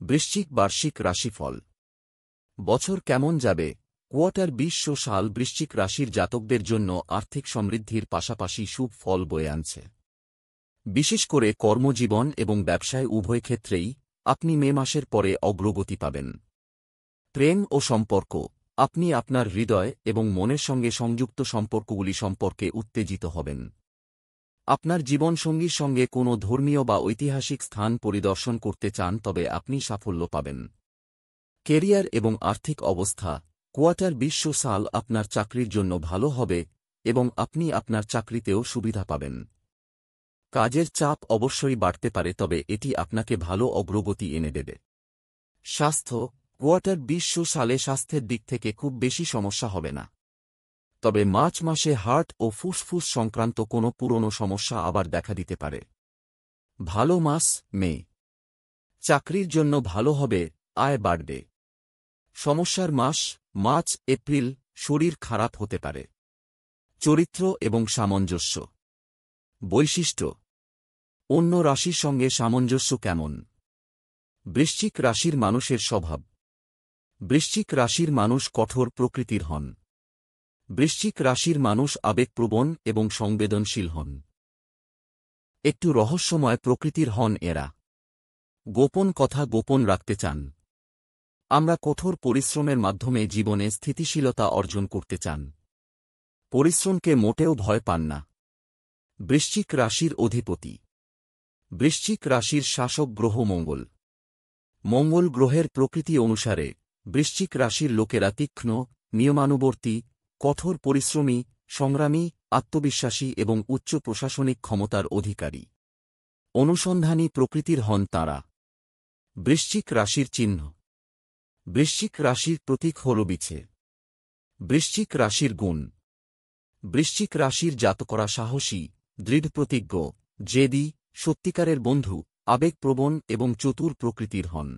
বৃশ্চিক বার্ষিক রাশিফল। বছর কেমন যাবে? কোয়ার্টার ২০০০ সাল বৃশ্চিক রাশির জাতকদের জন্য আর্থিক সমৃদ্ধির পাশাপাশি শুভ ফল বয়ে আনছে। বিশেষ করে কর্মজীবন এবং ব্যবসায় উভয় ক্ষেত্রেই আপনি মে মাসের পরে অগ্রগতি পাবেন। প্রেম ও সম্পর্ক, আপনি আপনার হৃদয় এবং মনের সঙ্গে সংযুক্ত সম্পর্কগুলি সম্পর্কে উত্তেজিত হবেন। আপনার জীবনসঙ্গীর সঙ্গে কোনো ধর্মীয় বা ঐতিহাসিক স্থান পরিদর্শন করতে চান তবে আপনি সাফল্য পাবেন। কেরিয়ার এবং আর্থিক অবস্থা, কোয়ার্টার ২০০০ সাল আপনার চাকরির জন্য ভালো হবে এবং আপনি আপনার চাকরিতেও সুবিধা পাবেন। কাজের চাপ অবশ্যই বাড়তে পারে, তবে এটি আপনাকে ভালো অগ্রগতি এনে দেবে। স্বাস্থ্য, কোয়ার্টার ২০০০ সালে স্বাস্থ্যের দিক থেকে খুব বেশি সমস্যা হবে না, তবে মার্চ মাসে হার্ট ও ফুসফুস সংক্রান্ত কোনো পুরনো সমস্যা আবার দেখা দিতে পারে। ভালো মাস মে, চাকরির জন্য ভালো হবে, আয় বাড়বে। সমস্যার মাস মার্চ এপ্রিল, শরীর খারাপ হতে পারে। চরিত্র এবং সামঞ্জস্য, বৈশিষ্ট্য, অন্য রাশির সঙ্গে সামঞ্জস্য কেমন? বৃশ্চিক রাশির মানুষের স্বভাব, বৃশ্চিক রাশির মানুষ কঠোর প্রকৃতির হন। বৃশ্চিক রাশির মানুষ আবেগপ্রবণ এবং সংবেদনশীল হন। একটু রহস্যময় প্রকৃতির হন এরা। গোপন কথা গোপন রাখতে চান। আমরা কঠোর পরিশ্রমের মাধ্যমে জীবনে স্থিতিশীলতা অর্জন করতে চান। পরিশ্রমকে মোটেও ভয় পান না। বৃশ্চিক রাশির অধিপতি, বৃশ্চিক রাশির শাসক গ্রহ মঙ্গল। মঙ্গল গ্রহের প্রকৃতি অনুসারে বৃশ্চিক রাশির লোকেরা তীক্ষ্ণ, নিয়মানুবর্তী, কঠোর পরিশ্রমী, সংগ্রামী, আত্মবিশ্বাসী এবং উচ্চ প্রশাসনিক ক্ষমতার অধিকারী। অনুসন্ধানী প্রকৃতির হন তাঁরা। বৃশ্চিক রাশির চিহ্ন, বৃশ্চিক রাশির প্রতীক হল বিছে। বৃশ্চিক রাশির গুণ, বৃশ্চিক রাশির জাতকরা সাহসী, দৃঢ়প্রতিজ্ঞ, জেদি, সত্যিকারের বন্ধু, আবেগপ্রবণ এবং চতুর প্রকৃতির হন।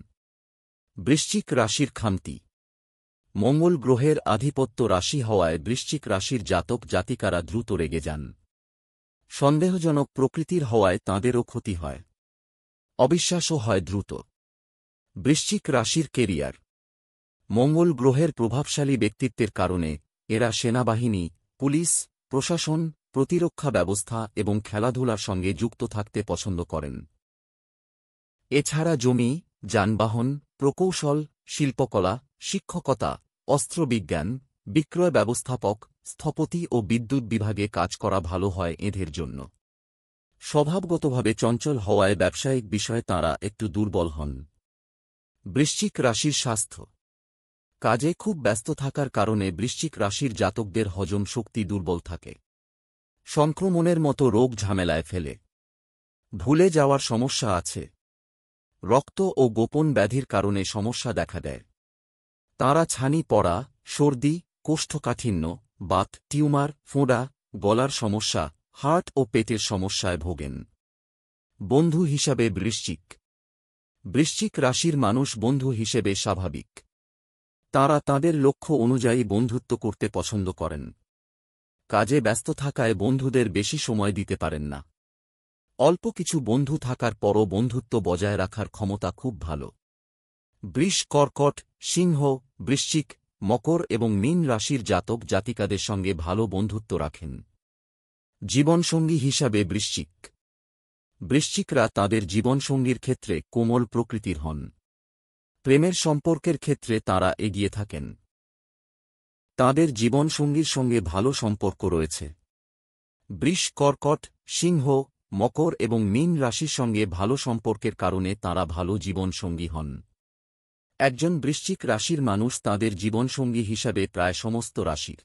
বৃশ্চিক রাশির খামতি, মঙ্গল গ্রহের আধিপত্য রাশি হওয়ায় বৃশ্চিক রাশির জাতক জাতিকারা দ্রুত রেগে যান। সন্দেহজনক প্রকৃতির হওয়ায় তাঁদেরও ক্ষতি হয়। অবিশ্বাসও হয় দ্রুত। বৃশ্চিক রাশির কেরিয়ার, মঙ্গল গ্রহের প্রভাবশালী ব্যক্তিত্বের কারণে এরা সেনাবাহিনী, পুলিশ, প্রশাসন, প্রতিরক্ষা ব্যবস্থা এবং খেলাধুলার সঙ্গে যুক্ত থাকতে পছন্দ করেন। এছাড়া জমি, যানবাহন, প্রকৌশল, শিল্পকলা, শিক্ষকতা, অস্ত্রবিজ্ঞান, বিক্রয় ব্যবস্থাপক, স্থপতি ও বিদ্যুৎ বিভাগে কাজ করা ভালো হয় এঁদের জন্য। স্বভাবগতভাবে চঞ্চল হওয়ায় ব্যবসায়িক বিষয়ে তাঁরা একটু দুর্বল হন। বৃশ্চিক রাশির স্বাস্থ্য, কাজে খুব ব্যস্ত থাকার কারণে বৃশ্চিক রাশির জাতকদের হজম শক্তি দুর্বল থাকে। সংক্রমণের মতো রোগ ঝামেলায় ফেলে। ভুলে যাওয়ার সমস্যা আছে। রক্ত ও গোপন ব্যাধির কারণে সমস্যা দেখা দেয়। তাঁরা ছানি পড়া, সর্দি, কোষ্ঠকাঠিন্য, বাত, টিউমার, ফোঁড়া, গলার সমস্যা, হার্ট ও পেটের সমস্যায় ভোগেন। বন্ধু হিসাবে বৃশ্চিক, বৃশ্চিক রাশির মানুষ বন্ধু হিসেবে স্বাভাবিক। তাঁরা তাঁদের লক্ষ্য অনুযায়ী বন্ধুত্ব করতে পছন্দ করেন। কাজে ব্যস্ত থাকায় বন্ধুদের বেশি সময় দিতে পারেন না। অল্প কিছু বন্ধু থাকার পরও বন্ধুত্ব বজায় রাখার ক্ষমতা খুব ভালো। বৃষ, কর্কট, সিংহ, বৃশ্চিক, মকর এবং মীন রাশির জাতক জাতিকাদের সঙ্গে ভালো বন্ধুত্ব রাখেন। জীবনসঙ্গী হিসাবে বৃশ্চিক, বৃশ্চিকরা তাঁদের জীবনসঙ্গীর ক্ষেত্রে কোমল প্রকৃতির হন। প্রেমের সম্পর্কের ক্ষেত্রে তাঁরা এগিয়ে থাকেন। তাঁদের জীবনসঙ্গীর সঙ্গে ভালো সম্পর্ক রয়েছে। বৃষ, কর্কট, সিংহ, মকর এবং মীন রাশির সঙ্গে ভালো সম্পর্কের কারণে তাঁরা ভালো জীবনসঙ্গী হন। একজন বৃশ্চিক রাশির মানুষ তাঁদের জীবনসঙ্গী হিসাবে প্রায় সমস্ত রাশির